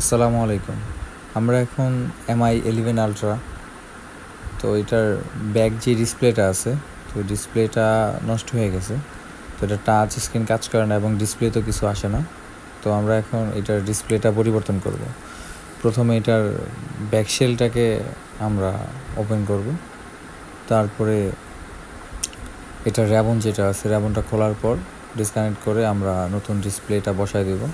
আসসালামু আলাইকুম। আমরা এখন MI11 আলট্রা, তো এটার ব্যাক যে ডিসপ্লেটা আছে, তো ডিসপ্লেটা নষ্ট হয়ে গেছে। তো এটা টাচ স্ক্রিন কাজ করে না এবং ডিসপ্লে তো কিছু আসে না। তো আমরা এখন এটার ডিসপ্লেটা পরিবর্তন করব। প্রথমে এটার ব্যাক শেলটাকে আমরা ওপেন করব, তারপরে এটার র্যাবন যেটা আছে, র্যাবনটা খোলার পর ডিসকানেক্ট করে আমরা নতুন ডিসপ্লেটা বসায় দেব।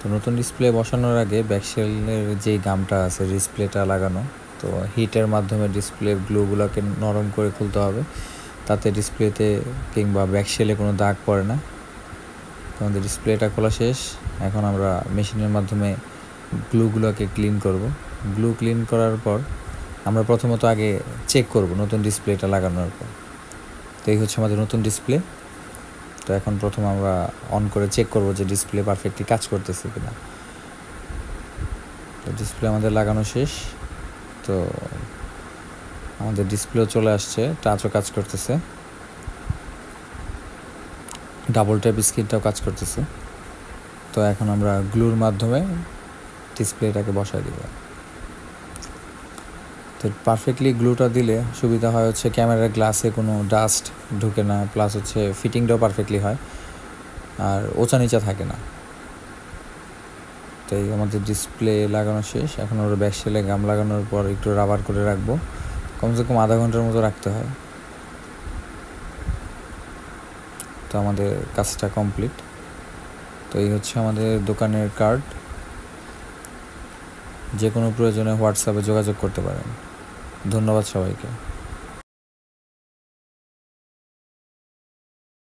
তো নতুন ডিসপ্লে বসানোর আগে ব্যাকশেলের যেই গামটা আছে ডিসপ্লেটা লাগানো, তো হিটের মাধ্যমে ডিসপ্লের গ্লুগুলোকে নরম করে খুলতে হবে, তাতে ডিসপ্লেতে কিংবা ব্যাকশেলে কোনো দাগ পড়ে না। আমাদের ডিসপ্লেটা খোলা শেষ। এখন আমরা মেশিনের মাধ্যমে গ্লুগুলোকে ক্লিন করব। গ্লু ক্লিন করার পর আমরা প্রথমত আগে চেক করব নতুন ডিসপ্লেটা লাগানোর পর। তো এই হচ্ছে আমাদের নতুন ডিসপ্লে। তো এখন প্রথম আমরা অন করে চেক করব যে ডিসপ্লে পারফেক্টলি কাজ করতেছে কিনা। তো ডিসপ্লে আমাদের লাগানো শেষ। তো আমাদের ডিসপ্লেও চলে আসছে, টাচও কাজ করতেছে, ডাবল ট্যাপ স্ক্রিনটাও কাজ করতেছে। তো এখন আমরা গ্লুর মাধ্যমে ডিসপ্লেটাকে বসায় দিব। তো পারফেক্টলি গ্লুটা দিলে সুবিধা হয় হচ্ছে ক্যামেরার গ্লাসে কোনো ডাস্ট ঢুকে না, প্লাস হচ্ছে ফিটিংটাও পারফেক্টলি হয় আর ওচা নিচা থাকে না। তো এই আমাদের ডিসপ্লে লাগানো শেষ। এখন ওর ব্যাকশেলে গাম লাগানোর পর একটু রাবার করে রাখবো, কমসে কম আধা ঘন্টার মতো রাখতে হয়। তো আমাদের কাজটা কমপ্লিট। তো এই হচ্ছে আমাদের দোকানের কার্ড। যে কোনো প্রয়োজনে হোয়াটসঅ্যাপে যোগাযোগ করতে পারেন। ধন্যবাদ সবাইকে।